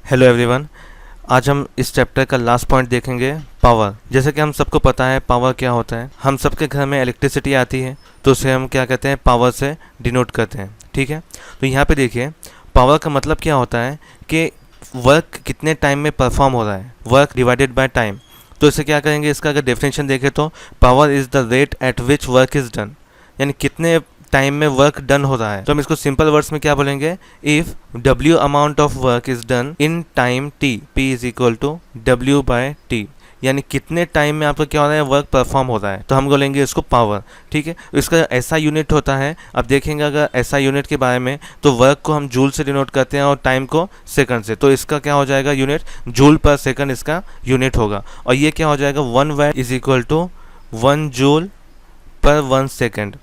Hello everyone. आज हम इस चैप्टर का लास्ट पॉइंट देखेंगे, पावर। जैसे कि हम सबको पता है पावर क्या होता है। हम सबके घर में इलेक्ट्रिसिटी आती है तो उसे हम क्या कहते हैं, पावर से डिनोट करते हैं। ठीक है, तो यहाँ पे देखिए पावर का मतलब क्या होता है कि वर्क कितने टाइम में परफॉर्म हो रहा है, वर्क डिवाइडेड बाय टाइम। तो इसे क्या करेंगे, इसका अगर डेफिनेशन देखें तो power is the rate at which work is done, यानी कितने टाइम में वर्क डन हो रहा है। तो हम इसको सिंपल वर्ड्स में क्या बोलेंगे, if W amount of work is done in time T, P is equal to W by T, यानी कितने टाइम में आपका क्या हो रहा है, वर्क परफॉर्म हो रहा है, तो हम बोलेंगे इसको पावर। ठीक है, इसका ऐसा यूनिट होता है, अब देखेंगे अगर ऐसा यूनिट के बारे में, तो वर्क को हम जूल से डिनोट करते हैं और टाइम को सेकंड से। तो इसका क्या हो जाएगा यूनिट, जूल पर सेकंड इसका यूनिट होगा। और ये क्या हो जाएगा, 1 watt is equal to 1 joule per 1 second,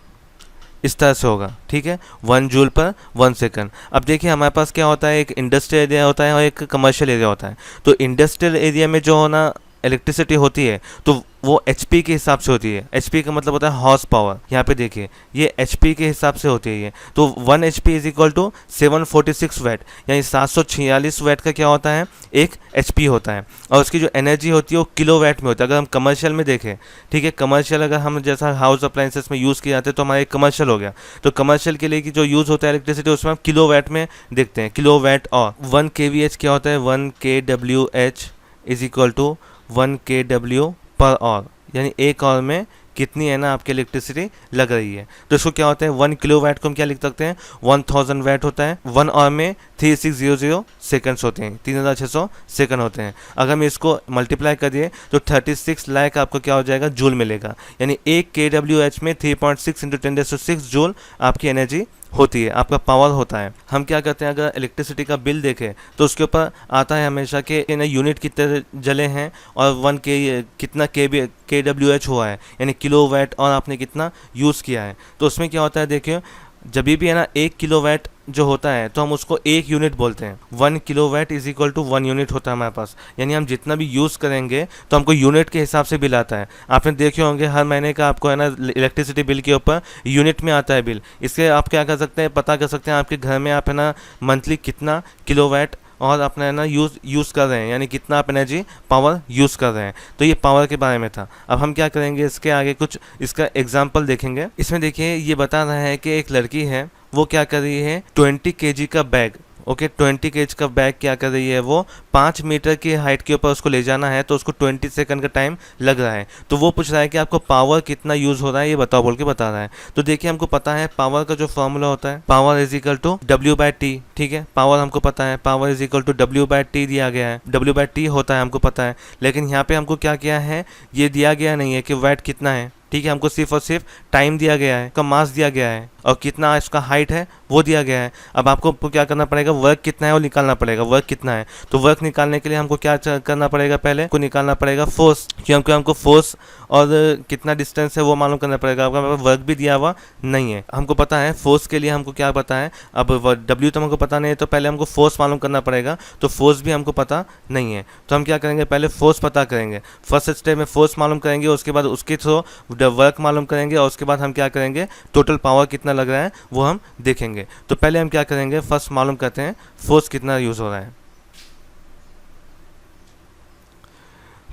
इस तरह से होगा। ठीक है, 1 जूल पर 1 सेकंड। अब देखिए हमारे पास क्या होता है, एक इंडस्ट्रियल एरिया होता है और एक कमर्शियल एरिया होता है। तो इंडस्ट्रियल एरिया में जो होना इलेक्ट्रिसिटी होती है तो वो HP के हिसाब से होती है। HP का मतलब होता है हॉर्स पावर। यहाँ पे देखिए ये HP के हिसाब से होती है ये। तो 1 HP is equal to 746 watt, यानी 746 वैट का क्या होता है, एक HP होता है। और उसकी जो एनर्जी होती है वो किलो वैट में होता है। अगर हम कमर्शियल में देखें, ठीक है, कमर्शियल अगर हम जैसा हाउस अप्लाइंसेस में यूज़ किए जाते हैं तो हमारा एक कमर्शियल हो गया। तो कमर्शियल के लिए की जो यूज़ होता है इलेक्ट्रिसिटी, उसमें हम किलो वैट में देखते हैं, किलो वैट। और 1 kVH क्या होता है, 1 kWh is equal to 1 kW per hour, यानी एक आवर में कितनी है ना आपकी इलेक्ट्रिसिटी लग रही है। तो इसको क्या होता है, 1 किलो वैट को हम क्या लिख सकते हैं, 1000 वैट होता है। 1 आवर में 3600 सेकंड्स होते हैं, 3600 सेकंड होते हैं। अगर हम इसको मल्टीप्लाई कर दिए तो 36 लाख आपको क्या हो जाएगा, जूल मिलेगा। यानी 1 kWh में 3.6 × 10⁶ जूल आपकी एनर्जी होती है, आपका पावर होता है। हम क्या करते हैं, अगर इलेक्ट्रिसिटी का बिल देखें तो उसके ऊपर आता है हमेशा कि यूनिट कितने जले हैं और 1 के कितना kWh हुआ है, यानी किलो वैट, और आपने कितना यूज़ किया है। तो उसमें क्या होता है, देखिए जब भी है ना 1 किलो वैट जो होता है तो हम उसको 1 यूनिट बोलते हैं। 1 kilowatt is equal to 1 unit होता है हमारे पास, यानी हम जितना भी यूज़ करेंगे तो हमको यूनिट के हिसाब से बिल आता है। आपने देखे होंगे हर महीने का आपको है ना इलेक्ट्रिसिटी बिल के ऊपर यूनिट में आता है बिल। इससे आप क्या कर सकते हैं, पता कर सकते हैं आपके घर में आप है ना मंथली कितना किलो वैट और अपना है ना यूज़ कर रहे हैं, यानी कितना आप एनर्जी पावर यूज़ कर रहे हैं। तो ये पावर के बारे में था। अब हम क्या करेंगे, इसके आगे कुछ इसका एग्जाम्पल देखेंगे। इसमें देखिए ये बता रहा है कि एक लड़की है, वो क्या कर रही है, 20 kg का बैग, ओके 20 kg का बैग क्या कर रही है, वो 5 मीटर की हाइट के ऊपर उसको ले जाना है, तो उसको 20 सेकंड का टाइम लग रहा है। तो वो पूछ रहा है कि आपको पावर कितना यूज़ हो रहा है, ये बताओ बोल के बता रहा है। तो देखिए हमको पता है पावर का जो फॉर्मूला होता है, power is equal to W by T। ठीक है, पावर हमको पता है, power is equal to W by T दिया गया है, W बाय T होता है हमको पता है। लेकिन यहाँ पे हमको क्या किया है, ये दिया गया नहीं है कि वैट कितना है। ठीक है, हमको सिर्फ और सिर्फ टाइम दिया गया है, का मास दिया गया है और कितना इसका हाइट है वो दिया गया है। अब आपको क्या करना पड़ेगा, वर्क कितना है वो निकालना पड़ेगा, वर्क कितना है। तो वर्क निकालने के लिए हमको क्या करना पड़ेगा, पहले को निकालना पड़ेगा फोर्स, क्योंकि हमको फोर्स और कितना डिस्टेंस है वो मालूम करना पड़ेगा। आपका वर्क भी दिया हुआ नहीं है, हमको पता है फोर्स के लिए हमको क्या पता है। अब W तो हमको पता नहीं है, तो पहले हमको फोर्स मालूम करना पड़ेगा, तो फोर्स भी हमको पता नहीं है। तो हम क्या करेंगे, पहले फोर्स पता करेंगे, फर्स्ट स्टेप में फोर्स मालूम करेंगे, उसके बाद उसके थ्रू वर्क मालूम करेंगे और उसके बाद हम क्या करेंगे, टोटल पावर कितना लग रहा है वो हम देखेंगे। तो पहले हम क्या करेंगे, फर्स्ट मालूम करते हैं फोर्स कितना यूज़ हो रहा है।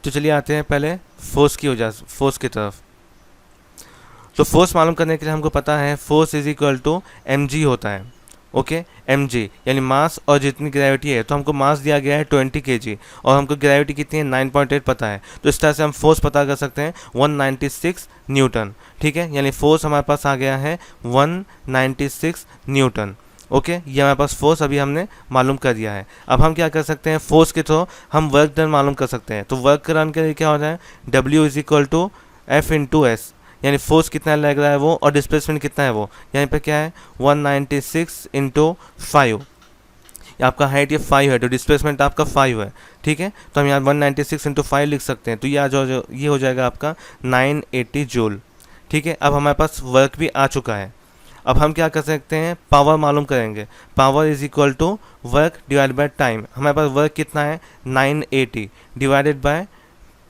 तो चलिए आते हैं पहले फोर्स की वजह, फोर्स की तरफ। तो फोर्स मालूम करने के लिए हमको पता है force is equal to mg होता है, ओके mg यानी मास और जितनी ग्रेविटी है। तो हमको मास दिया गया है 20 kg और हमको ग्रेविटी कितनी है 9.8 पता है। तो इस तरह से हम फोर्स पता कर सकते हैं 196 न्यूटन। ठीक है, यानी फोर्स हमारे पास आ गया है 196 न्यूटन। ओके, ये हमारे पास फोर्स अभी हमने मालूम कर दिया है। अब हम क्या कर सकते हैं, फोर्स के थ्रू हम वर्क डन मालूम कर सकते हैं। तो वर्क डन के लिए क्या होता है, W is equal to F into S, यानी फोर्स कितना लग रहा है वो और डिस्प्लेसमेंट कितना है वो। यहाँ पे क्या है 196 इंटू 5, आपका हाइट ये 5 है तो डिस्प्लेसमेंट आपका 5 है। ठीक है, तो हम यहाँ 196 इंटू 5 लिख सकते हैं। तो ये हो जाएगा आपका 980 जूल। ठीक है, अब हमारे पास वर्क भी आ चुका है। अब हम क्या कर सकते हैं, पावर मालूम करेंगे। Power is equal to work divide by time. हमारे पास वर्क कितना है 980 डिवाइडेड बाय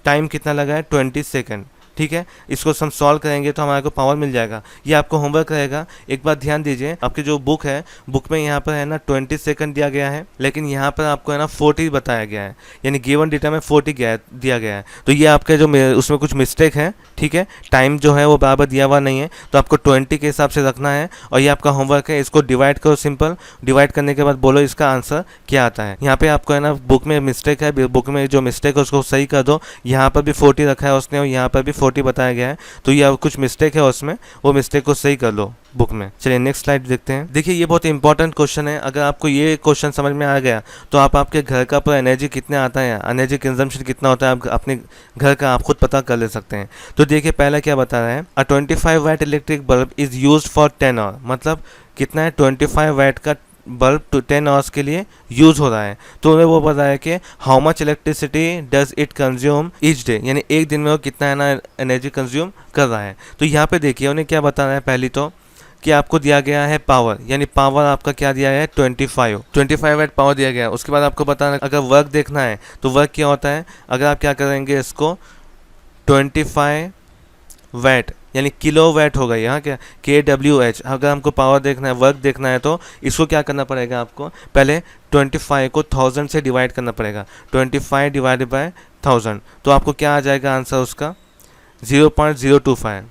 टाइम कितना लगा है 20 सेकेंड। ठीक है, इसको हम सॉल्व करेंगे तो हमारे को पावर मिल जाएगा। ये आपको होमवर्क रहेगा। एक बात ध्यान दीजिए, आपकी जो बुक है, बुक में यहाँ पर है ना 20 सेकंड दिया गया है, लेकिन यहाँ पर आपको है ना 40 बताया गया है, यानी गिवन डेटा में 40 दिया गया है। तो ये आपके जो उसमें कुछ मिस्टेक है, ठीक है, टाइम जो है वो बराबर दिया हुआ नहीं है, तो आपको 20 के हिसाब से रखना है। और ये आपका होमवर्क है, इसको डिवाइड करो, सिंपल डिवाइड करने के बाद बोलो इसका आंसर क्या आता है। यहाँ पे आपको है ना बुक में मिस्टेक है, बुक में जो मिस्टेक है उसको सही कर दो। यहाँ पर भी 40 रखा है उसने और यहाँ पर भी 40 बताया गया है, तो ये कुछ मिस्टेक है उसमें, वो मिस्टेक को सही कर लो बुक में। चलिए नेक्स्ट स्लाइड देखते हैं। देखिए ये बहुत इंपॉर्टेंट क्वेश्चन है। अगर आपको ये क्वेश्चन समझ में आ गया तो आप आपके घर का पूरा एनर्जी कितने आता है, एनर्जी कंजम्पशन कितना होता है, आप अपने घर का आप खुद पता कर ले सकते हैं। तो देखिए पहला क्या बता रहा है, a 25 watt electric bulb is used for 10 hour, मतलब कितना है, 25 वाट का बल्ब 10 आवर्स के लिए यूज हो रहा है। तो उन्हें वो बताया कि how much electricity does it consume each day, यानी एक दिन में वो कितना है ना एनर्जी कंज्यूम कर रहा है। तो यहाँ पे देखिए उन्हें क्या बताना है, पहली तो कि आपको दिया गया है पावर, यानी पावर आपका क्या दिया है 25 वाट पावर दिया गया है। उसके बाद आपको बताना, अगर वर्क देखना है तो वर्क क्या होता है, अगर आप क्या करेंगे इसको 25 वाट यानी किलो वाट होगा यहाँ क्या kWh। अगर हमको पावर देखना है, वर्क देखना है, तो इसको क्या करना पड़ेगा, आपको पहले 25 को 1000 से डिवाइड करना पड़ेगा, 25 डिवाइडेड बाय 1000, तो आपको क्या आ जाएगा आंसर उसका 0.025,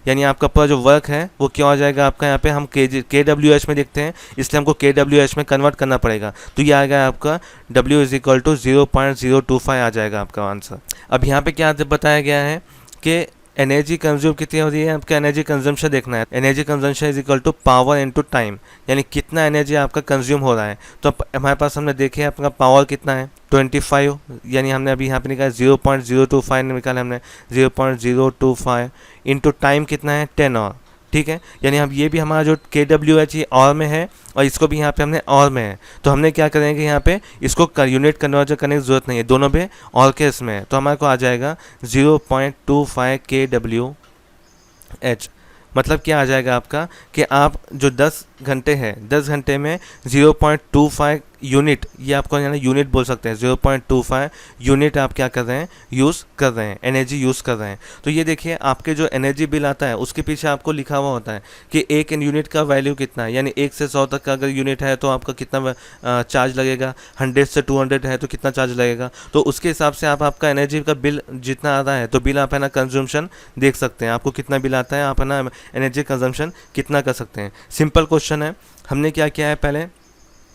यानी आपका पूरा जो वर्क है वो क्या हो जाएगा आपका, यहाँ पे हम kWh में देखते हैं इसलिए हमको kWh में कन्वर्ट करना पड़ेगा। तो ये आ गया आपका W इज इक्वल टू 0.025 आ जाएगा आपका आंसर। अब यहाँ पे क्या बताया गया है कि एनर्जी कंज्यूम कितनी हो रही है, आपका एनर्जी कंजम्पशन देखना है। Energy consumption is equal to power into time, यानी कितना एनर्जी आपका कंज्यूम हो रहा है। तो हमारे पास हमने देखे आपका पावर कितना है 25, यानी हमने अभी यहाँ पे निकाला 0.025 निकाला हमने 0.025 इनटू टाइम कितना है 10 आवर, ठीक है, यानी हम ये भी हमारा जो kWh ये और में है और इसको भी यहाँ पे हमने और में है। तो हमने क्या करेंगे यहाँ पे इसको यूनिट कन्वर्जन करने की ज़रूरत नहीं है, दोनों पे और के इसमें है, तो हमारे को आ जाएगा 0.25 kWh। मतलब क्या आ जाएगा आपका कि आप जो 10 घंटे है, 10 घंटे में 0.25 यूनिट, ये आपको यानी यूनिट बोल सकते हैं, 0.25 यूनिट आप क्या कर रहे हैं, यूज़ कर रहे हैं, एनर्जी यूज़ कर रहे हैं। तो ये देखिए आपके जो एनर्जी बिल आता है उसके पीछे आपको लिखा हुआ होता है कि एक यूनिट का वैल्यू कितना है, यानी 1 से 100 तक का अगर यूनिट है तो आपका कितना चार्ज लगेगा, 100 से 200 है तो कितना चार्ज लगेगा। तो उसके हिसाब से आप आपका एनर्जी का बिल जितना आता है, तो बिल आप है ना कंजम्पशन देख सकते हैं, आपको कितना बिल आता है, आप है ना एनर्जी कंजम्पशन कितना कर सकते हैं। सिंपल क्वेश्चन है। हमने क्या किया है, पहले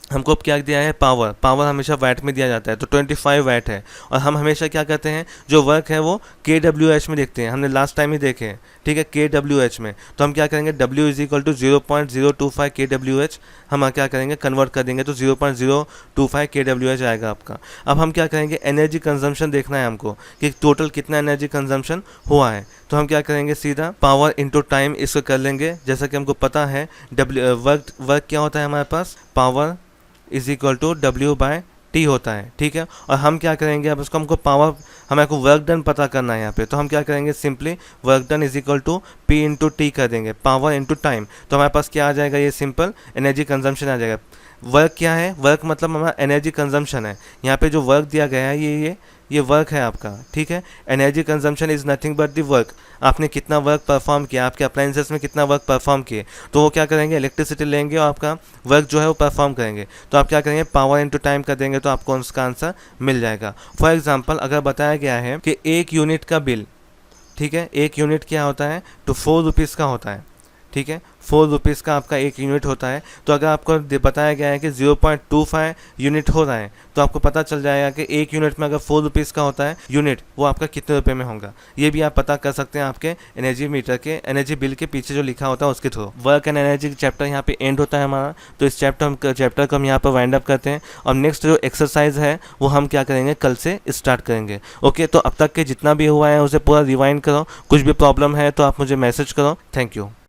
हमको क्या दिया है, पावर हमेशा वाट में दिया जाता है, तो 25 वाट है। और हम हमेशा क्या करते हैं, जो वर्क है वो kWh में देखते हैं, हमने लास्ट टाइम ही देखे हैं, ठीक है, kWh में। तो हम क्या करेंगे, W is equal to 0.025 kWh हम क्या करेंगे, कन्वर्ट कर देंगे, तो 0.025 kWh आएगा आपका। अब हम क्या करेंगे, एनर्जी कंजम्पशन देखना है हमको कि टोटल कितना एनर्जी कंजम्पशन हुआ है। तो हम क्या करेंगे, सीधा पावर इंटू टाइम इसको कर लेंगे। जैसा कि हमको पता है वर्क क्या होता है हमारे पास, power is equal to W/T होता है, ठीक है। और हम क्या करेंगे, अब उसको हमको पावर, हमें को वर्क डन पता करना है यहाँ पे, तो हम क्या करेंगे, simply work done is equal to P into T कर देंगे, पावर इंटू टाइम। तो हमारे पास क्या आ जाएगा, ये सिंपल एनर्जी कंजम्पशन आ जाएगा। वर्क क्या है, वर्क मतलब हमारा एनर्जी कंजम्पशन है। यहाँ पे जो वर्क दिया गया है ये वर्क है आपका, ठीक है। Energy consumption is nothing but the work, आपने कितना वर्क परफॉर्म किया, आपके अप्लाइंसेस में कितना वर्क परफॉर्म किए, तो वो क्या करेंगे, इलेक्ट्रिसिटी लेंगे और आपका वर्क जो है वो परफॉर्म करेंगे। तो आप क्या करेंगे, पावर इंटू टाइम कर देंगे, तो आपको उसका आंसर मिल जाएगा। फॉर एग्जाम्पल अगर बताया गया है कि 1 यूनिट का बिल, ठीक है, 1 यूनिट क्या होता है, तो 4 रुपीज़ का होता है, ठीक है, 4 रुपीज़ का आपका 1 यूनिट होता है। तो अगर आपको बताया गया है कि 0.25 यूनिट हो रहा है, तो आपको पता चल जाएगा कि 1 यूनिट में अगर 4 रुपीज़ का होता है यूनिट, वो आपका कितने रुपए में होगा। ये भी आप पता कर सकते हैं आपके एनर्जी मीटर के, एनर्जी बिल के पीछे जो लिखा होता है उसके through. Work and energy chapter यहाँ पे एंड होता है हमारा। तो इस चैप्टर को हम यहाँ पर वाइंड अप करते हैं और नेक्स्ट जो एक्सरसाइज है वो हम क्या करेंगे, कल से स्टार्ट करेंगे। ओके, तो अब तक के जितना भी हुआ है उसे पूरा रिवाइंड करो। कुछ भी प्रॉब्लम है तो आप मुझे मैसेज करो। Thank you.